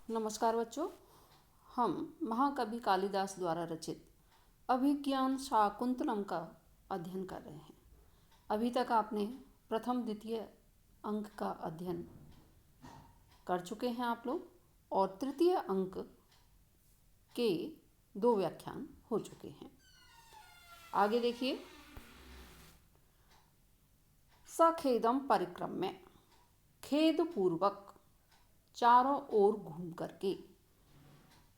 नमस्कार बच्चों, हम महाकवि कालिदास द्वारा रचित अभिज्ञान शाकुंतलम का अध्ययन कर रहे हैं। अभी तक आपने प्रथम द्वितीय अंक का अध्ययन कर चुके हैं आप लोग, और तृतीय अंक के 2 व्याख्यान हो चुके हैं। आगे देखिए, सखेदम परिक्रम में खेद पूर्वक चारों ओर घूम करके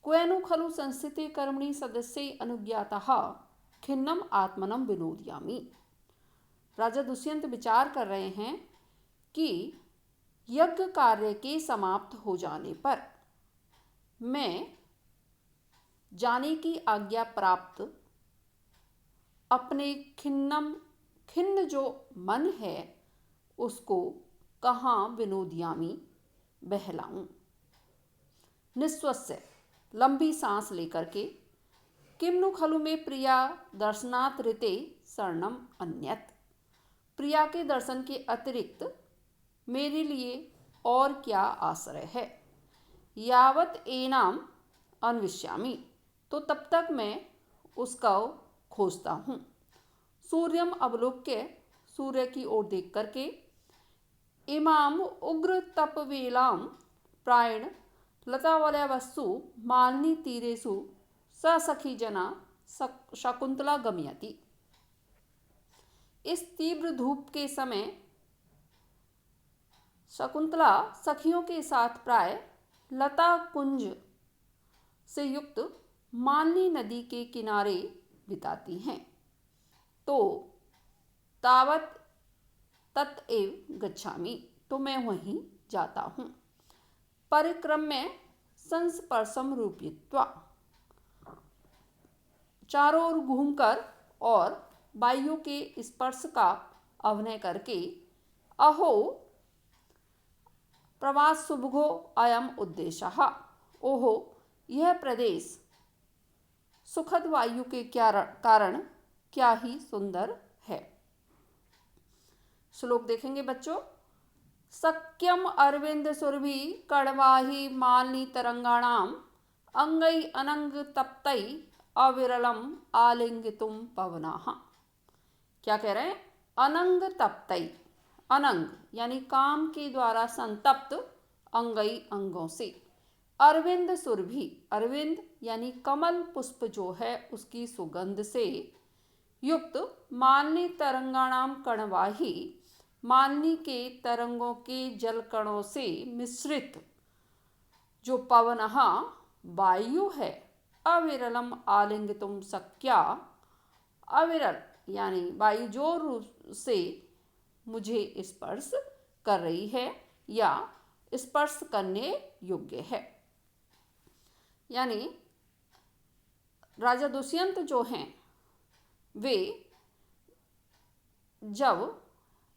क्वेनु खलु संस्थिते कर्मणि सदस्य अनुज्ञातः खिन्नम आत्मनम विनोदयामि। राजा दुष्यंत विचार कर रहे हैं कि यज्ञ कार्य के समाप्त हो जाने पर मैं जाने की आज्ञा प्राप्त अपने खिन्न जो मन है उसको कहाँ विनोदयामि बहलाऊं। निस्वस्य लंबी सांस लेकर के किम्नु खलु में प्रिया दर्शनात् ऋते शरणम अन्यत। प्रिया के दर्शन के अतिरिक्त मेरे लिए और क्या आश्रय है। यावत एनाम अन्विष्यामि, तो तब तक मैं उसका खोजता हूँ। सूर्यम अवलोक्य, सूर्य की ओर देख करके इमाम उग्र तपवेलाम प्रायण लतावलयवस्सु मालिनी तीरेषु ससखी जना शकुंतला गमयति। इस तीव्र धूप के समय शकुंतला सखियों के साथ प्राय लता कुंज से युक्त मालिनी नदी के किनारे बिताती हैं। तो तावत ततएव गच्छामि, तो मैं वहीं जाता हूँ। परिक्रम में संस्पर्शम रूपयित्वा, चारों ओर घूमकर और वायु के स्पर्श का अभिनय करके अहो प्रवास सुभगो अयम उद्देश्य। ओहो, यह प्रदेश सुखद वायु के कारण क्या ही सुंदर है। श्लोक देखेंगे बच्चों। सक्यम अरविंद सुरभि कड़वाही मालिनी तरंगाणाम अंगई अनंग तप्तई अविरलम आलिंगितुम पवनाः। क्या कह रहे हैं? अनंग तप्तई, अनंग यानी काम के द्वारा संतप्त, अंगई अंगों से। अरविंद सुरभि, अरविंद यानी कमल पुष्प जो है उसकी सुगंध से युक्त मालिनी तरंगाणाम कणवाही, मालिनी के तरंगों के जल कणों से मिश्रित जो पवनः वायु है। अविरलम आलिंगितुम शक्या, अविरल यानी वायु जो रूप से मुझे स्पर्श कर रही है या स्पर्श करने योग्य है। यानी राजा दुष्यंत जो हैं वे जब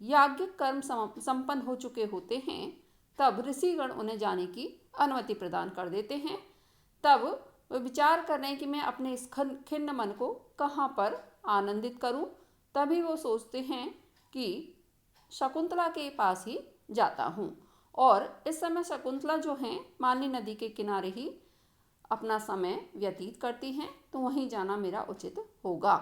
याज्ञिक कर्म संपन्न हो चुके होते हैं तब ऋषिगण उन्हें जाने की अनुमति प्रदान कर देते हैं। तब वे विचार कर रहे हैं कि मैं अपने इस खिन्न मन को कहाँ पर आनंदित करूं। तभी वो सोचते हैं कि शकुंतला के पास ही जाता हूं। और इस समय शकुंतला जो हैं मालिनी नदी के किनारे ही अपना समय व्यतीत करती हैं, तो वहीं जाना मेरा उचित होगा।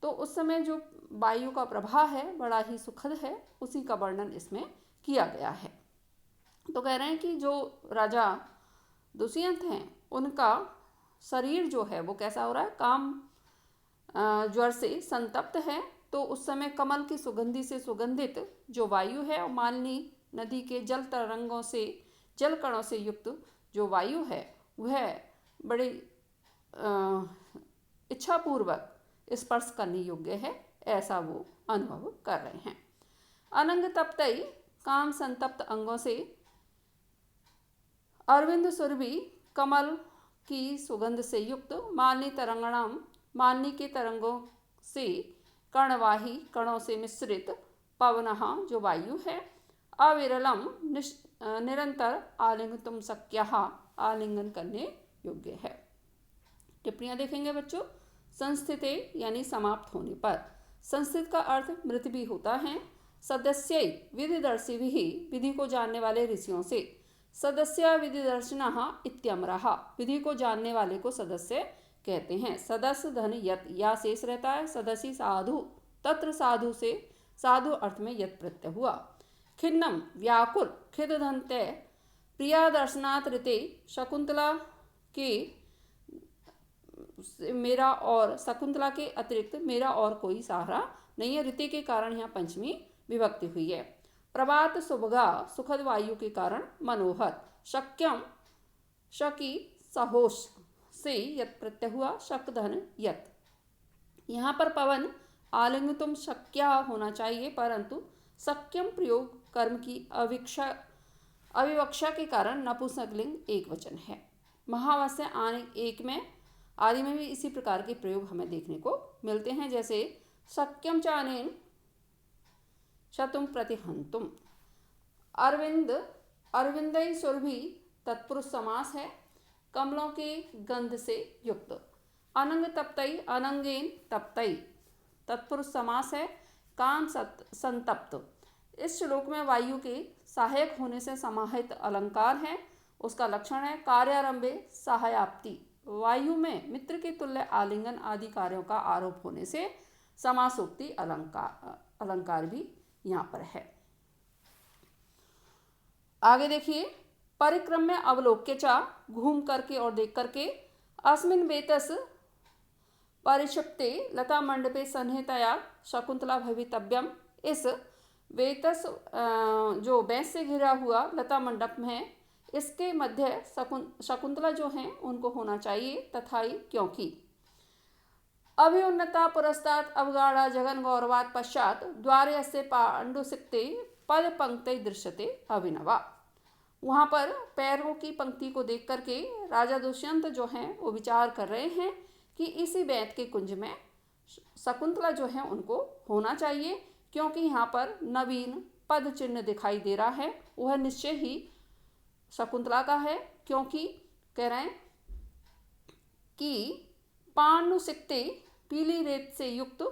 तो उस समय जो वायु का प्रवाह है बड़ा ही सुखद है, उसी का वर्णन इसमें किया गया है। तो कह रहे हैं कि जो राजा दुष्यंत हैं उनका शरीर जो है वो कैसा हो रहा है, काम ज्वर से संतप्त है। तो उस समय कमल की सुगंधि से सुगंधित जो वायु है और मालिनी नदी के जल तरंगों से, जल कणों से युक्त जो वायु है वह बड़ी इच्छापूर्वक स्पर्श करने योग्य है, ऐसा वो अनुभव कर रहे हैं। अनंग तप्तई, काम संतप्त अंगों से। अरविंद सुरभि, कमल की सुगंध से युक्त। मालिनी तरंगणाम, मालिनी के तरंगों से। कर्णवाही, कणों से मिश्रित। पवनः, जो वायु है। अविरलम, निरंतर। आलिंगितुम शक्यः, आलिंगन करने योग्य है। टिप्पणियां देखेंगे बच्चों। संस्थिते यानी समाप्त होने पर। संस्थित का अर्थ मृत भी होता है। सदस्य विधिदर्शी भी, विधि को जानने वाले ऋषियों से। सदस्य विधि दर्शनः इत्यमरः, विधि को जानने वाले को सदस्य कहते हैं। सदस्य धन यत, या शेष रहता है। सदसी साधु, तत्र साधु से साधु अर्थ में यत प्रत्यय हुआ। खिन्नम व्याकुल, खिद धन तय, प्रिया दर्शनात् ऋते, शकुंतला के मेरा और शकुंतला के अतिरिक्त मेरा और कोई सहारा नहीं है। ऋते के कारण यहाँ पंचमी विभक्ति हुई है। प्रभात सुभगा, सुखद वायु के कारण मनोहर। शक्यम, शकी सहोश से यत प्रत्यय हुआ। शक धन यत, यहाँ पर पवन आलिंगतुम शक्या होना चाहिए, परंतु शक्यम प्रयोग कर्म की अविवक्षा के कारण नपुंसकलिंग एक वचन है। महावस्य आने एक में आदि में भी इसी प्रकार के प्रयोग हमें देखने को मिलते हैं, जैसे शक्यम च अनेन शतुम प्रतिहंतुम। अरविंद, अरविंदई सुरभि तत्पुरुष समास है, कमलों के गंध से युक्त। अनंग तप्तई, अनंगेन तप्तई तत्पुरुष समास है, काम संतप्त। इस श्लोक में वायु के सहायक होने से समाहित अलंकार है। उसका लक्षण है कार्यारंभे सहायाप्ति, वायु में मित्र के तुल्य आलिंगन आदि कार्यों का आरोप होने से समासोक्ति अलंकार भी यहाँ पर है। आगे देखिए, परिक्रम में अवलोक्य चा, घूम करके और देख करके। अस्मिन वेतस परिक्षिप्ते लता मंडपे सन्निहितया शकुंतला भवितव्यम, इस वेतस जो बैंस से घिरा हुआ लता मंडप में इसके मध्य शकुंतला जो हैं उनको होना चाहिए। तथाई क्योंकि अभिउन्नता पुरस्तात् अवगाढ़ा जगन गौरवात् पश्चात द्वारे अस्य पांडुसिक्ते पद पंक्ति दृश्यते अभिनवा। वहाँ पर पैरों की पंक्ति को देख करके राजा दुष्यंत जो हैं वो विचार कर रहे हैं कि इसी बैत के कुंज में शकुंतला जो है उनको होना चाहिए, क्योंकि यहाँ पर नवीन पद चिन्ह दिखाई दे रहा है, वह निश्चय ही शकुंतला का है। क्योंकि कह रहे हैं कि पांडुसिक्ते, पीली रेत से युक्त,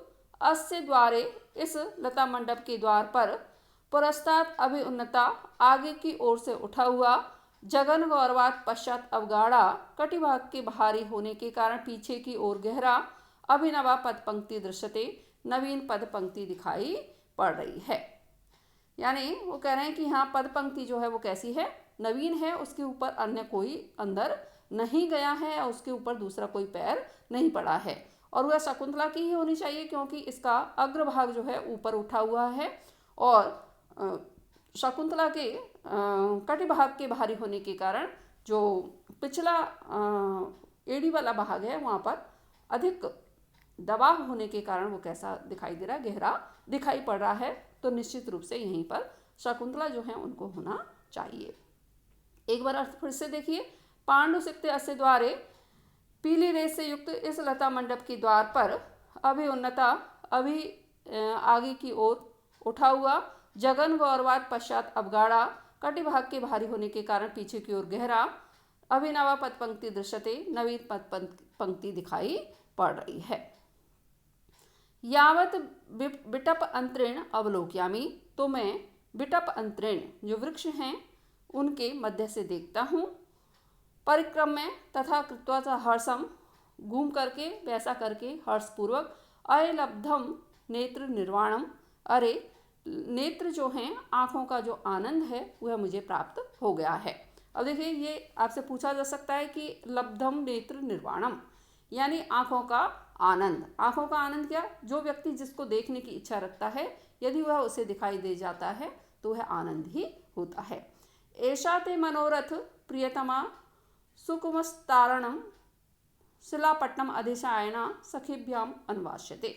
अस्य द्वारे इस लता मंडप के द्वार पर, पुरस्तात् अभिउन्नता आगे की ओर से उठा हुआ, जगन गौरवात् पश्चात अवगाढ़ा कटिभाग के भारी होने के कारण पीछे की ओर गहरा, अभिनवा पद पंक्ति दृश्यते, नवीन पद पंक्ति दिखाई पड़ रही है। यानी वो कह रहे हैं कि यहाँ पद पंक्ति जो है वो कैसी है, नवीन है, उसके ऊपर अन्य कोई अंदर नहीं गया है, उसके ऊपर दूसरा कोई पैर नहीं पड़ा है, और वह शकुंतला की ही होनी चाहिए क्योंकि इसका अग्रभाग जो है ऊपर उठा हुआ है और शकुंतला के कटिभाग के भारी होने के कारण जो पिछला एड़ी वाला भाग है वहाँ पर अधिक दबाव होने के कारण वो कैसा दिखाई दे रहा है, गहरा दिखाई पड़ रहा है। तो निश्चित रूप से यहीं पर शकुंतला जो है उनको होना चाहिए। एक बार अर्थ फिर से देखिए, पांडुसिक्ते अस्य द्वारे, पीली रेत से युक्त इस लता मंडप के द्वार पर, अभिउन्नता अभी आगे की ओर उठा हुआ, जगन गौरवात् पश्चात अवगाढ़ा कटिभाग के भारी होने के कारण पीछे की ओर गहरा, अभिनवा पद पंक्ति दृश्यते, नवीन पद पंक्ति दिखाई पड़ रही है। यावत बिटप अंतरेण अवलोक्यामि, तो मैं बिटप अंतरेण जो वृक्ष हैं उनके मध्य से देखता हूँ। परिक्रम में तथा कृत्वा च हर्षम, घूम करके वैसा करके हर्षपूर्वक। अयलब्धम नेत्र निर्वाणम, अरे नेत्र जो हैं आँखों का जो आनंद है वह मुझे प्राप्त हो गया है। अब देखिए, ये आपसे पूछा जा सकता है कि लब्धम नेत्र निर्वाणम यानी आँखों का आनंद। आँखों का आनंद क्या? जो व्यक्ति जिसको देखने की इच्छा रखता है यदि वह उसे दिखाई दे जाता है तो वह आनंद ही होता है। ऐशा ते मनोरथ प्रियतमा सुकुमस्तारणम शिलापट्टनम अधिशायना सखीभ्याम अन्वास्यते।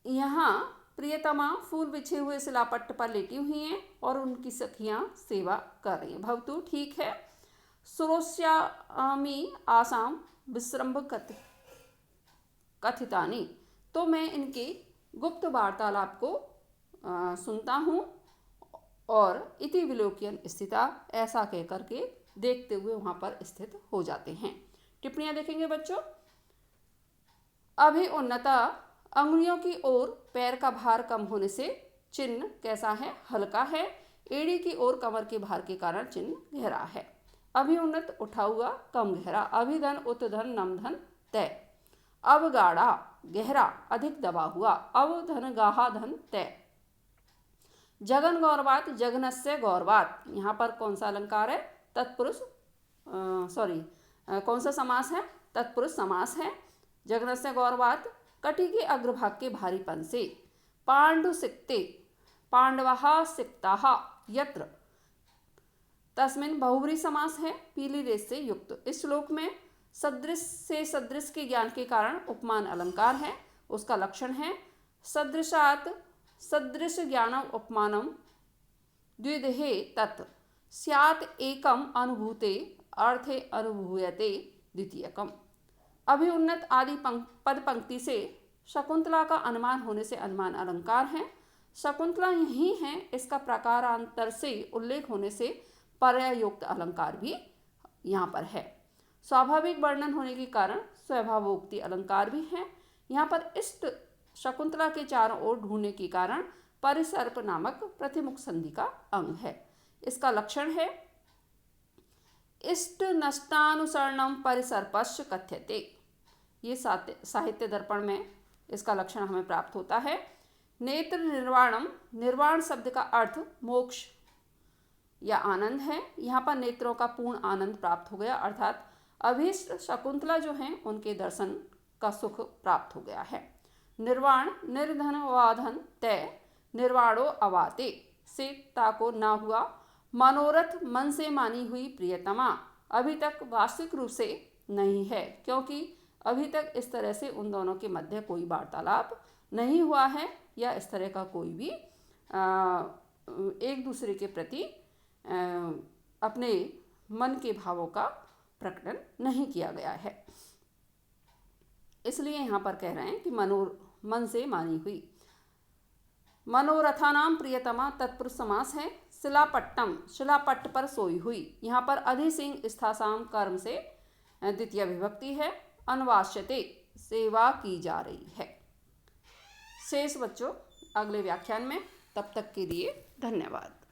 यहाँ प्रियतमा फूल बिछे हुए शिलापट्ट पर लेटी हुई हैं और उनकी सखियाँ सेवा कर रही हैं। भवतु ठीक है। सुरोस्यामी आसाम विश्रम्भ कथितानी, तो मैं इनके गुप्त वार्तालाप को सुनता हूँ और इति विलोक्यन स्थिता, ऐसा कह करके देखते हुए वहाँ पर स्थित हो जाते हैं। टिप्पणियाँ देखेंगे बच्चों। अभी उन्नता, अंगुलियों की ओर पैर का भार कम होने से चिन्ह कैसा है? हल्का है। एड़ी की ओर कमर के भार के कारण चिन्ह गहरा है। अभिउन्नत उठा हुआ कम गहरा, अभिधन उतधन नमधन तय। अवगाढ़ा गहरा अधिक दबा हुआ, अवधन गाहा धन तय। जगन गौरवात जगनस्य गौरवात, यहाँ पर कौन सा अलंकार है? तत्पुरुष कौन सा समास है? तत्पुरुष समास है। जगनस्य गौरवात कटी के अग्रभाग के भारीपन से। पांडु सिक्ते पांडवः सिक्ताः यत्र, तस्मिन बहुव्रीहि समास है, पीली रेस से युक्त। इस श्लोक में सदृश से सदृश के ज्ञान के कारण उपमान अलंकार है। उसका लक्षण है सदृशात सदृश ज्ञानम उपमानम द्विधे तत् स्यात् एकम अनुभूते अर्थे अनुभूयते द्वितीयकम। अभिउन्नत आदि पद पंक्ति से शकुंतला का अनुमान होने से अनुमान अलंकार है। शकुंतला यही है, इसका प्रकारांतर से उल्लेख होने से पर्यायोक्त अलंकार भी यहाँ पर है। स्वाभाविक वर्णन होने के कारण स्वभावोक्ति अलंकार भी है। यहाँ पर इष्ट शकुंतला के चारों ओर ढूंढने के कारण परिसर्प नामक प्रतिमुख संधि का अंग है। इसका लक्षण है इष्ट नष्टानुसरणम परिसर्पश्च कथ्यते। ये साहित्य दर्पण में इसका लक्षण हमें प्राप्त होता है। नेत्र निर्वाणम, निर्वाण शब्द का अर्थ मोक्ष या आनंद है। यहाँ पर नेत्रों का पूर्ण आनंद प्राप्त हो गया, अर्थात अभीष्ट शकुंतला जो हैं उनके दर्शन का सुख प्राप्त हो गया है। निर्वाण निर्धन वाधन तय, निर्वाणो अवाते से ताको ना हुआ, मनोरथ मन से मानी हुई प्रियतमा अभी तक वास्तविक रूप से नहीं है, क्योंकि अभी तक इस तरह से उन दोनों के मध्य कोई वार्तालाप नहीं हुआ है या इस तरह का कोई भी एक दूसरे के प्रति अपने मन के भावों का प्रकटन नहीं किया गया है। इसलिए यहाँ पर कह रहे हैं कि मन से मानी हुई। मनोरथानाम प्रियतमा तत्पुरुष समास है। शिलापट्टम, शिलापट्ट पर सोई हुई, यहाँ पर अधिसिंह स्थासाम कर्म से द्वितीय विभक्ति है। अन्वाश्यते, सेवा की जा रही है। शेष बच्चों अगले व्याख्यान में, तब तक के लिए धन्यवाद।